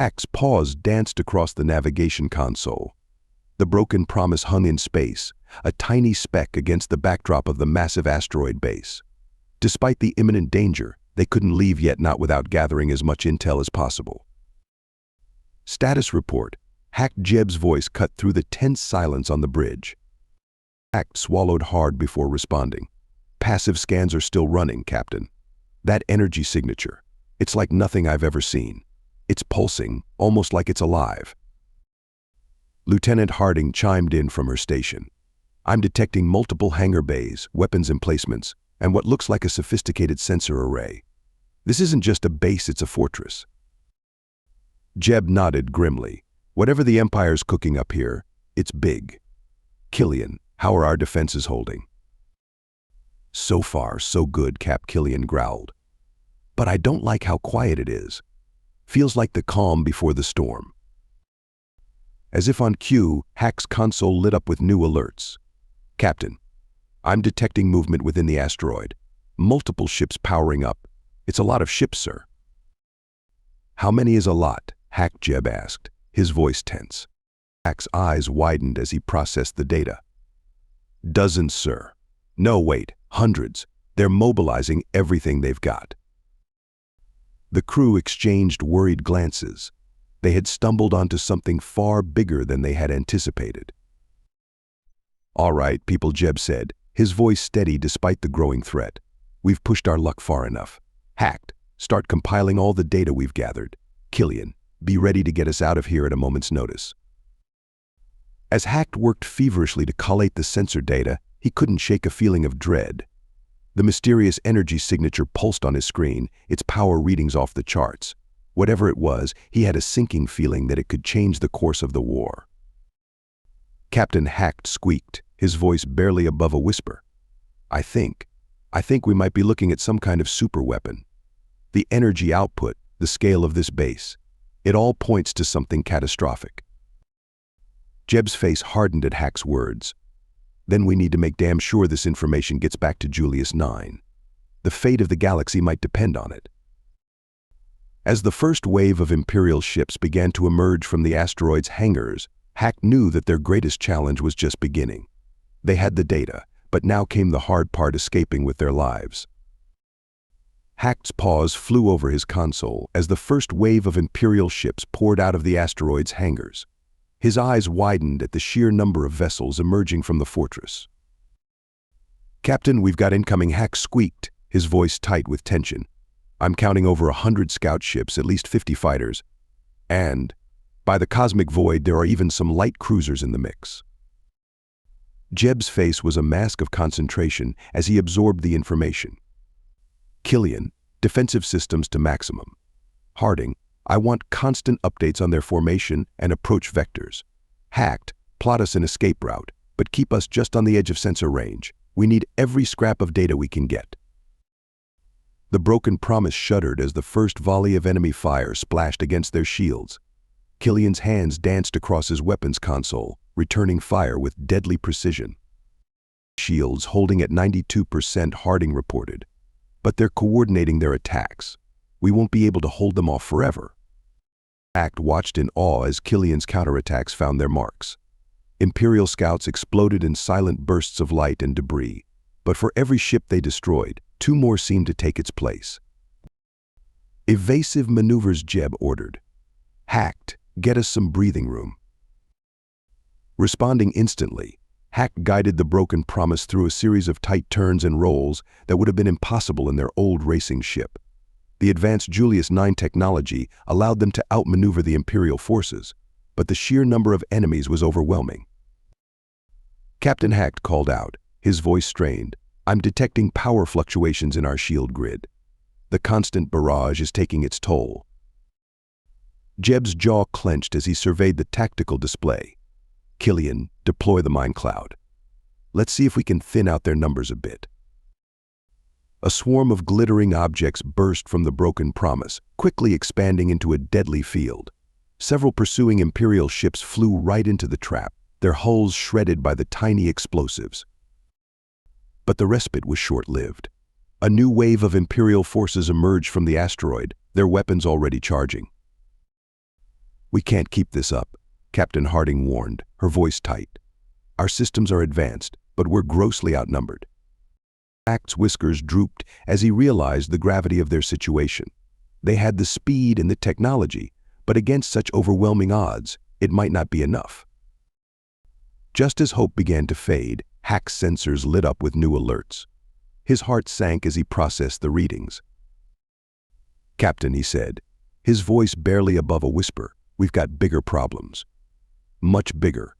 Hack's paws danced across the navigation console. The broken promise hung in space, a tiny speck against the backdrop of the massive asteroid base. Despite the imminent danger, they couldn't leave yet, not without gathering as much intel as possible. Status report. Hack. Jeb's voice cut through the tense silence on the bridge. Hack swallowed hard before responding. Passive scans are still running, Captain. That energy signature, it's like nothing I've ever seen. It's pulsing, almost like it's alive. Lieutenant Harding chimed in from her station. I'm detecting multiple hangar bays, weapons emplacements, and what looks like a sophisticated sensor array. This isn't just a base, it's a fortress. Jeb nodded grimly. Whatever the Empire's cooking up here, it's big. Killian, how are our defenses holding? So far, so good, Cap. Killian growled. But I don't like how quiet it is. Feels like the calm before the storm. As if on cue, Hack's console lit up with new alerts. Captain, I'm detecting movement within the asteroid. Multiple ships powering up. It's a lot of ships, sir. How many is a lot? Hack. Jeb asked, his voice tense. Hack's eyes widened as he processed the data. Dozens, sir. No, wait, hundreds. They're mobilizing everything they've got. The crew exchanged worried glances. They had stumbled onto something far bigger than they had anticipated. All right, people, Jeb said, his voice steady despite the growing threat. We've pushed our luck far enough. Hacked, start compiling all the data we've gathered. Killian, be ready to get us out of here at a moment's notice. As Hacked worked feverishly to collate the sensor data, he couldn't shake a feeling of dread. The mysterious energy signature pulsed on his screen, its power readings off the charts. Whatever it was, he had a sinking feeling that it could change the course of the war. Captain Hacked squeaked, his voice barely above a whisper. I think we might be looking at some kind of superweapon. The energy output, the scale of this base, it all points to something catastrophic. Jeb's face hardened at Hack's words. Then we need to make damn sure this information gets back to Julius 9. The fate of the galaxy might depend on it. As the first wave of Imperial ships began to emerge from the asteroid's hangars, Hack knew that their greatest challenge was just beginning. They had the data, but now came the hard part: escaping with their lives. Hack's paws flew over his console as the first wave of Imperial ships poured out of the asteroid's hangars. His eyes widened at the sheer number of vessels emerging from the fortress. Captain, we've got incoming. Hack squeaked, his voice tight with tension. I'm counting over 100 scout ships, at least 50 fighters. And, by the cosmic void, there are even some light cruisers in the mix. Jeb's face was a mask of concentration as he absorbed the information. Killian, defensive systems to maximum. Harding, I want constant updates on their formation and approach vectors. Hacked, plot us an escape route, but keep us just on the edge of sensor range. We need every scrap of data we can get. The broken promise shuddered as the first volley of enemy fire splashed against their shields. Killian's hands danced across his weapons console, returning fire with deadly precision. Shields holding at 92%, Harding reported. But they're coordinating their attacks. We won't be able to hold them off forever. Hacked watched in awe as Killian's counterattacks found their marks. Imperial scouts exploded in silent bursts of light and debris, but for every ship they destroyed, 2 more seemed to take its place. Evasive maneuvers, Jeb ordered. Hacked, get us some breathing room. Responding instantly, Hack guided the broken promise through a series of tight turns and rolls that would have been impossible in their old racing ship. The advanced Julius 9 technology allowed them to outmaneuver the Imperial forces, but the sheer number of enemies was overwhelming. Captain Hacked called out, his voice strained. I'm detecting power fluctuations in our shield grid. The constant barrage is taking its toll. Jeb's jaw clenched as he surveyed the tactical display. Killian, deploy the mine cloud. Let's see if we can thin out their numbers a bit. A swarm of glittering objects burst from the broken promise, quickly expanding into a deadly field. Several pursuing Imperial ships flew right into the trap, their hulls shredded by the tiny explosives. But the respite was short-lived. A new wave of Imperial forces emerged from the asteroid, their weapons already charging. "We can't keep this up," Captain Harding warned, her voice tight. "Our systems are advanced, but we're grossly outnumbered." Hack's whiskers drooped as he realized the gravity of their situation. They had the speed and the technology, but against such overwhelming odds, it might not be enough. Just as hope began to fade, Hack's sensors lit up with new alerts. His heart sank as he processed the readings. "Captain," he said, his voice barely above a whisper, "we've got bigger problems. Much bigger."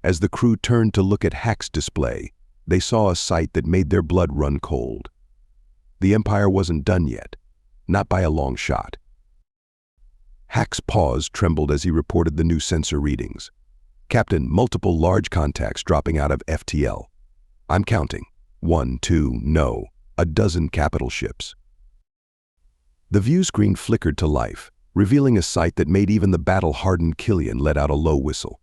As the crew turned to look at Hack's display, they saw a sight that made their blood run cold. The Empire wasn't done yet, not by a long shot. Hack's paws trembled as he reported the new sensor readings. "Captain, multiple large contacts dropping out of FTL. I'm counting. 1, 2, no, a dozen capital ships." The view screen flickered to life, revealing a sight that made even the battle-hardened Killian let out a low whistle.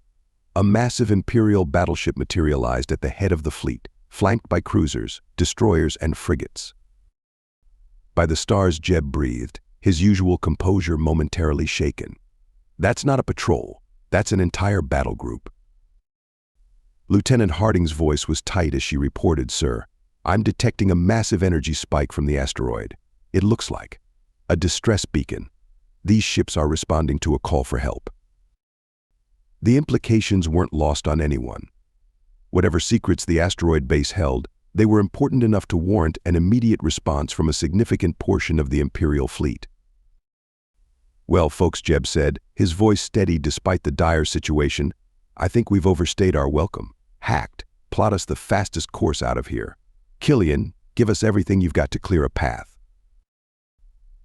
A massive Imperial battleship materialized at the head of the fleet, flanked by cruisers, destroyers, and frigates. By the stars, Jeb breathed, his usual composure momentarily shaken. "That's not a patrol. That's an entire battle group." Lieutenant Harding's voice was tight as she reported, "Sir, I'm detecting a massive energy spike from the asteroid. It looks like a distress beacon. These ships are responding to a call for help." The implications weren't lost on anyone. Whatever secrets the asteroid base held, they were important enough to warrant an immediate response from a significant portion of the Imperial fleet. "Well, folks," Jeb said, his voice steady despite the dire situation, "I think we've overstayed our welcome. Hacked, plot us the fastest course out of here. Killian, give us everything you've got to clear a path."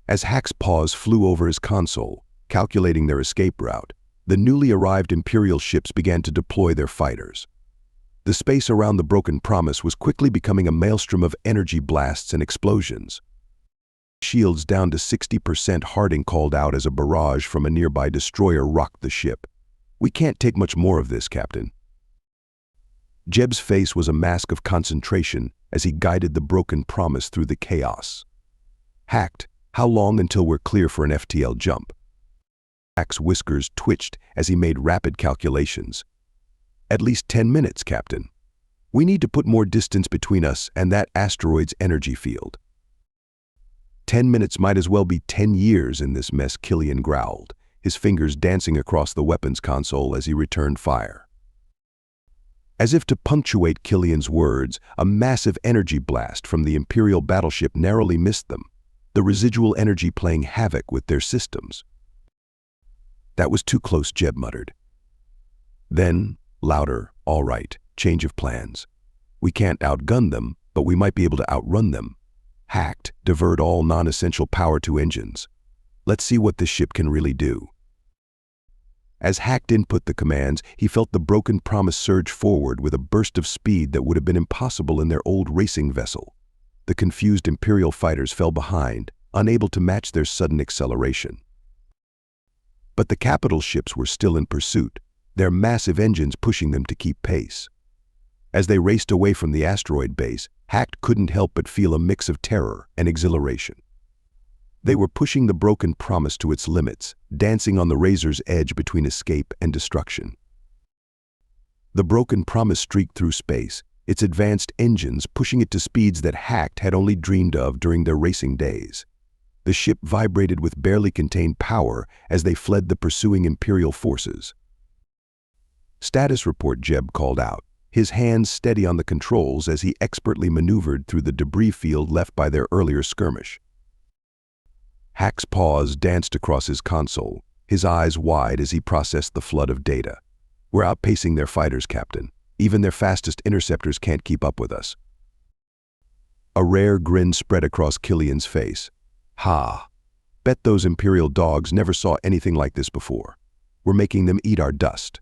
As Hack's paws flew over his console, calculating their escape route, the newly arrived Imperial ships began to deploy their fighters. The space around the Broken Promise was quickly becoming a maelstrom of energy blasts and explosions. "Shields down to 60%, Harding called out as a barrage from a nearby destroyer rocked the ship. "We can't take much more of this, Captain." Jeb's face was a mask of concentration as he guided the Broken Promise through the chaos. "Hacked, how long until we're clear for an FTL jump?" Hack's whiskers twitched as he made rapid calculations. "At least 10 minutes, Captain. We need to put more distance between us and that asteroid's energy field." 10 minutes might as well be 10 years in this mess," Killian growled, his fingers dancing across the weapons console as he returned fire. As if to punctuate Killian's words, a massive energy blast from the Imperial battleship narrowly missed them, the residual energy playing havoc with their systems. "That was too close," Jeb muttered. Then, louder, "All right, change of plans. We can't outgun them, but we might be able to outrun them. Hacked, divert all non-essential power to engines. Let's see what this ship can really do." As Hacked input the commands, he felt the Broken Promise surge forward with a burst of speed that would have been impossible in their old racing vessel. The confused Imperial fighters fell behind, unable to match their sudden acceleration. But the capital ships were still in pursuit, their massive engines pushing them to keep pace. As they raced away from the asteroid base, Hacked couldn't help but feel a mix of terror and exhilaration. They were pushing the Broken Promise to its limits, dancing on the razor's edge between escape and destruction. The Broken Promise streaked through space, its advanced engines pushing it to speeds that Hacked had only dreamed of during their racing days. The ship vibrated with barely contained power as they fled the pursuing Imperial forces. "Status report," Jeb called out, his hands steady on the controls as he expertly maneuvered through the debris field left by their earlier skirmish. Hack's paws danced across his console, his eyes wide as he processed the flood of data. "We're outpacing their fighters, Captain. Even their fastest interceptors can't keep up with us." A rare grin spread across Killian's face. "Ha! Bet those Imperial dogs never saw anything like this before. We're making them eat our dust."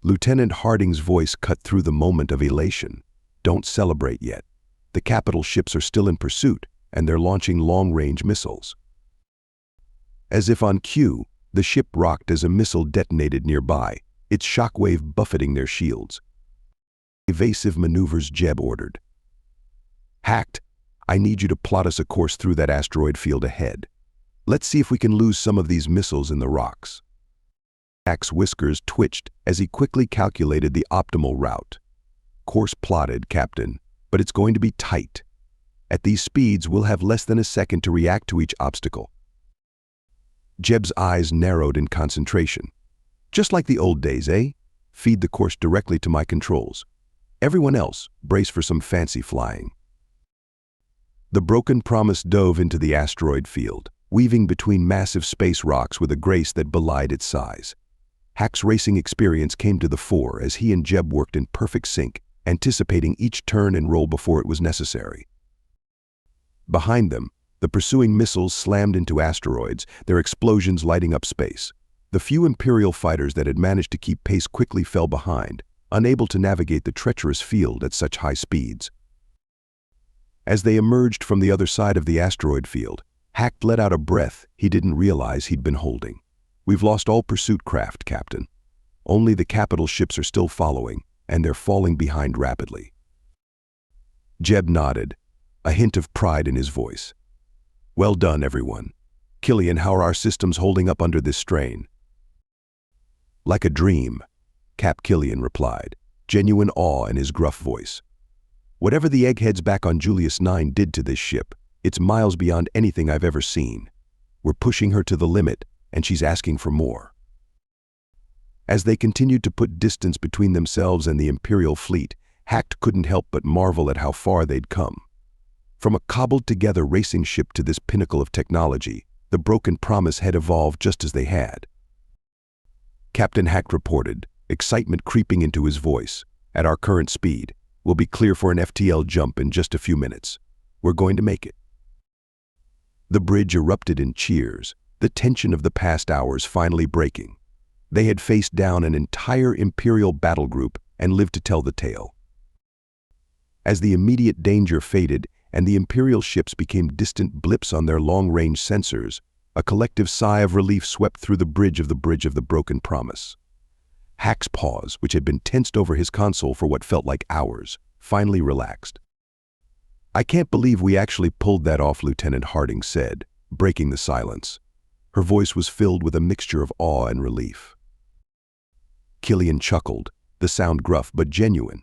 Lieutenant Harding's voice cut through the moment of elation. "Don't celebrate yet. The capital ships are still in pursuit, and they're launching long-range missiles." As if on cue, the ship rocked as a missile detonated nearby, its shockwave buffeting their shields. "Evasive maneuvers," Jeb ordered. "Hacked, I need you to plot us a course through that asteroid field ahead. Let's see if we can lose some of these missiles in the rocks. Hack's whiskers twitched as he quickly calculated the optimal route. Course plotted, Captain, but it's going to be tight. At these speeds, we'll have less than a second to react to each obstacle. Jeb's eyes narrowed in concentration. Just like the old days, eh? Feed the course directly to my controls. Everyone else, brace for some fancy flying. The Broken Promise dove into the asteroid field, weaving between massive space rocks with a grace that belied its size. Hack's racing experience came to the fore as he and Jeb worked in perfect sync, anticipating each turn and roll before it was necessary. Behind them, the pursuing missiles slammed into asteroids, their explosions lighting up space. The few Imperial fighters that had managed to keep pace quickly fell behind, unable to navigate the treacherous field at such high speeds. As they emerged from the other side of the asteroid field, Hack let out a breath he didn't realize he'd been holding. We've lost all pursuit craft, Captain. Only the capital ships are still following, and they're falling behind rapidly. Jeb nodded, a hint of pride in his voice. Well done, everyone. Killian, how are our systems holding up under this strain? Like a dream, Cap Killian replied, genuine awe in his gruff voice. Whatever the eggheads back on Julius 9 did to this ship, it's miles beyond anything I've ever seen. We're pushing her to the limit, and she's asking for more. As they continued to put distance between themselves and the Imperial fleet, Hack couldn't help but marvel at how far they'd come. From a cobbled-together racing ship to this pinnacle of technology, the Broken Promise had evolved just as they had. Captain Hack reported, excitement creeping into his voice. At our current speed, we'll be clear for an FTL jump in just a few minutes. We're going to make it. The bridge erupted in cheers, the tension of the past hours finally breaking. They had faced down an entire Imperial battle group and lived to tell the tale. As the immediate danger faded and the Imperial ships became distant blips on their long-range sensors, a collective sigh of relief swept through the bridge of the Broken Promise. Hack's paws, which had been tensed over his console for what felt like hours, finally relaxed. I can't believe we actually pulled that off, Lieutenant Harding said, breaking the silence. Her voice was filled with a mixture of awe and relief. Killian chuckled, the sound gruff but genuine.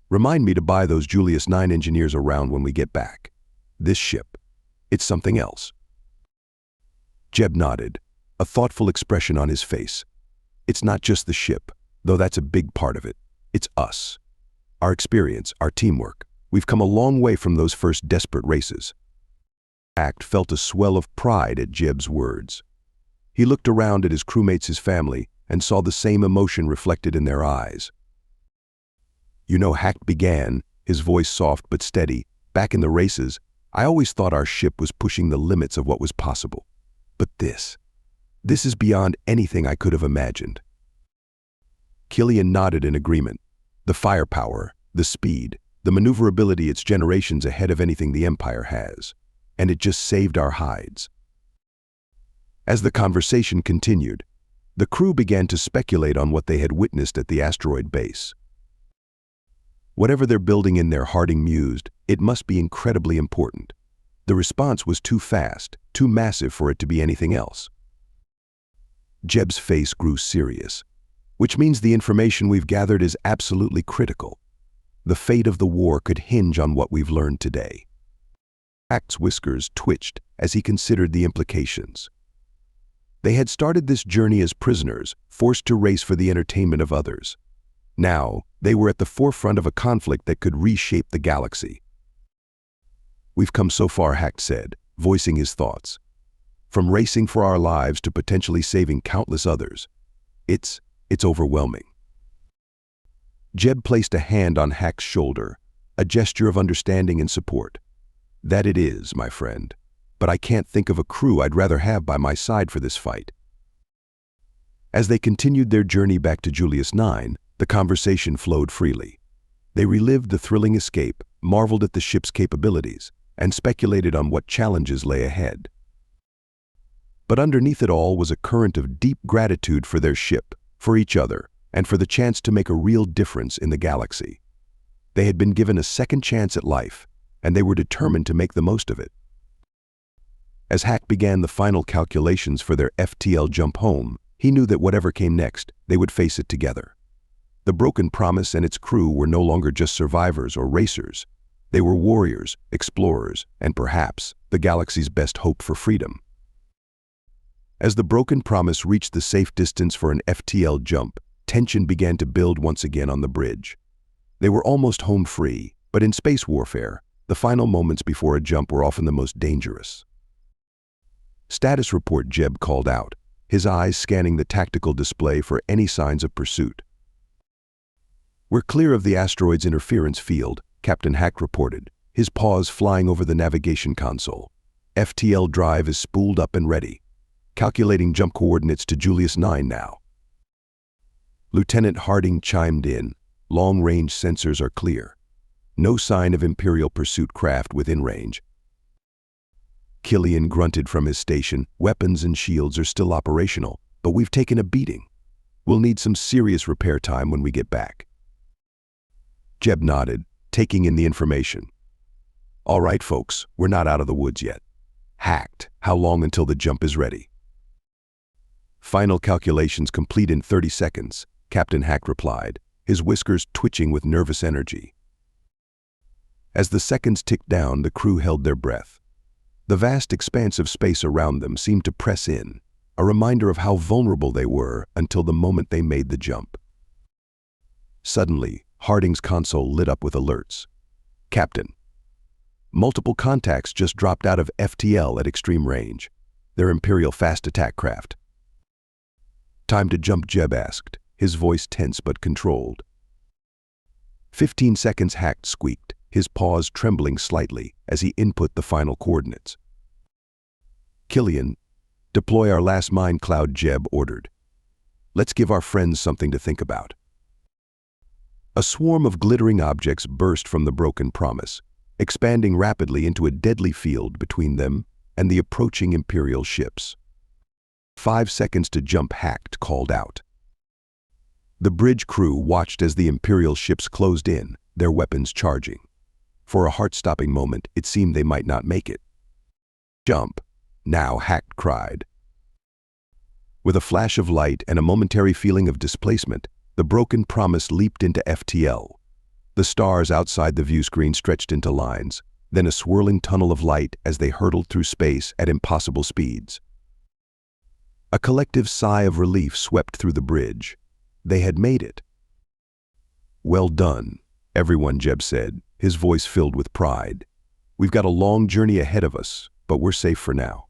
Remind me to buy those Julius 9 engineers around when we get back. This ship, it's something else. Jeb nodded, a thoughtful expression on his face. It's not just the ship, though that's a big part of it. It's us. Our experience, our teamwork. We've come a long way from those first desperate races. Hack felt a swell of pride at Jeb's words. He looked around at his crewmates, his family, and saw the same emotion reflected in their eyes. You know, Hack began, his voice soft but steady, back in the races, I always thought our ship was pushing the limits of what was possible. But this is beyond anything I could have imagined. Killian nodded in agreement. The firepower, the speed, the maneuverability, it's generations ahead of anything the Empire has. And it just saved our hides. As the conversation continued, the crew began to speculate on what they had witnessed at the asteroid base. Whatever they're building in there, Harding mused, it must be incredibly important. The response was too fast, too massive for it to be anything else. Jeb's face grew serious, which means the information we've gathered is absolutely critical. The fate of the war could hinge on what we've learned today. Hack's whiskers twitched as he considered the implications. They had started this journey as prisoners, forced to race for the entertainment of others. Now, they were at the forefront of a conflict that could reshape the galaxy. We've come so far, Hack said, voicing his thoughts. From racing for our lives to potentially saving countless others. It's overwhelming. Jeb placed a hand on Hack's shoulder, a gesture of understanding and support. That it is, my friend, but I can't think of a crew I'd rather have by my side for this fight. As they continued their journey back to Julius 9, the conversation flowed freely. They relived the thrilling escape, marveled at the ship's capabilities, and speculated on what challenges lay ahead. But underneath it all was a current of deep gratitude for their ship, for each other, and for the chance to make a real difference in the galaxy. They had been given a second chance at life, and they were determined to make the most of it. As Hack began the final calculations for their FTL jump home, he knew that whatever came next, they would face it together. The Broken Promise and its crew were no longer just survivors or racers. They were warriors, explorers, and perhaps the galaxy's best hope for freedom. As the Broken Promise reached the safe distance for an FTL jump, tension began to build once again on the bridge. They were almost home free, but in space warfare, the final moments before a jump were often the most dangerous. Status report, Jeb called out, his eyes scanning the tactical display for any signs of pursuit. "We're clear of the asteroid's interference field," Captain Hack reported, his paws flying over the navigation console. "FTL drive is spooled up and ready. Calculating jump coordinates to Julius 9 now." Lieutenant Harding chimed in. "Long-range sensors are clear. No sign of Imperial pursuit craft within range." Killian grunted from his station. "Weapons and shields are still operational, but we've taken a beating. We'll need some serious repair time when we get back." Jeb nodded, taking in the information. "All right, folks, we're not out of the woods yet." Hacked. "How long until the jump is ready?" "Final calculations complete in 30 seconds, Captain Hack replied, his whiskers twitching with nervous energy. As the seconds ticked down, the crew held their breath. The vast expanse of space around them seemed to press in, a reminder of how vulnerable they were until the moment they made the jump. Suddenly, Harding's console lit up with alerts. "Captain, multiple contacts just dropped out of FTL at extreme range. They're Imperial fast attack craft." "Time to jump," Jeb asked, his voice tense but controlled. 15 seconds, Hacked squeaked, his paws trembling slightly as he input the final coordinates. "Killian, deploy our last mind cloud," Jeb ordered. "Let's give our friends something to think about." A swarm of glittering objects burst from the Broken Promise, expanding rapidly into a deadly field between them and the approaching Imperial ships. 5 seconds to jump, Hacked called out. The bridge crew watched as the Imperial ships closed in, their weapons charging. For a heart-stopping moment, it seemed they might not make it. "Jump now," Hacked cried. With a flash of light and a momentary feeling of displacement, the Broken Promise leaped into FTL. The stars outside the viewscreen stretched into lines, then a swirling tunnel of light as they hurtled through space at impossible speeds. A collective sigh of relief swept through the bridge. They had made it. "Well done, everyone," Jeb said, his voice filled with pride. "We've got a long journey ahead of us, but we're safe for now."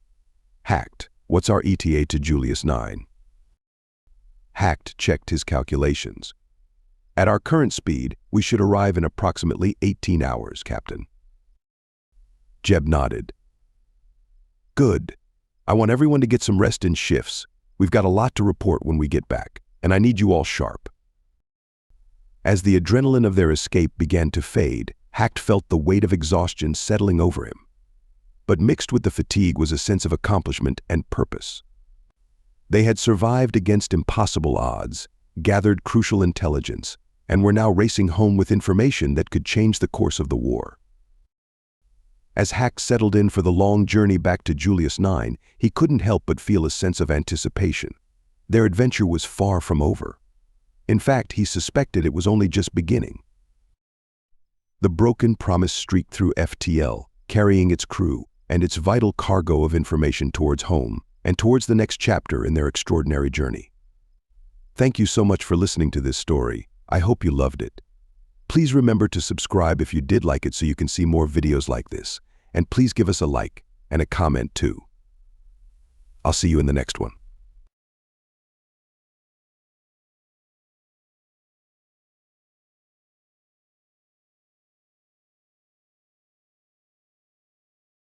Hacked, "What's our ETA to Julius 9? Hacked checked his calculations. "At our current speed, we should arrive in approximately 18 hours, Captain." Jeb nodded. "Good. I want everyone to get some rest in shifts. We've got a lot to report when we get back, and I need you all sharp." As the adrenaline of their escape began to fade, Hacked felt the weight of exhaustion settling over him. But mixed with the fatigue was a sense of accomplishment and purpose. They had survived against impossible odds, gathered crucial intelligence, and were now racing home with information that could change the course of the war. As Hack settled in for the long journey back to Julius 9, he couldn't help but feel a sense of anticipation. Their adventure was far from over. In fact, he suspected it was only just beginning. The Broken Promise streaked through FTL, carrying its crew and its vital cargo of information towards home and towards the next chapter in their extraordinary journey. Thank you so much for listening to this story. I hope you loved it. Please remember to subscribe if you did like it so you can see more videos like this. And please give us a like and a comment too. I'll see you in the next one.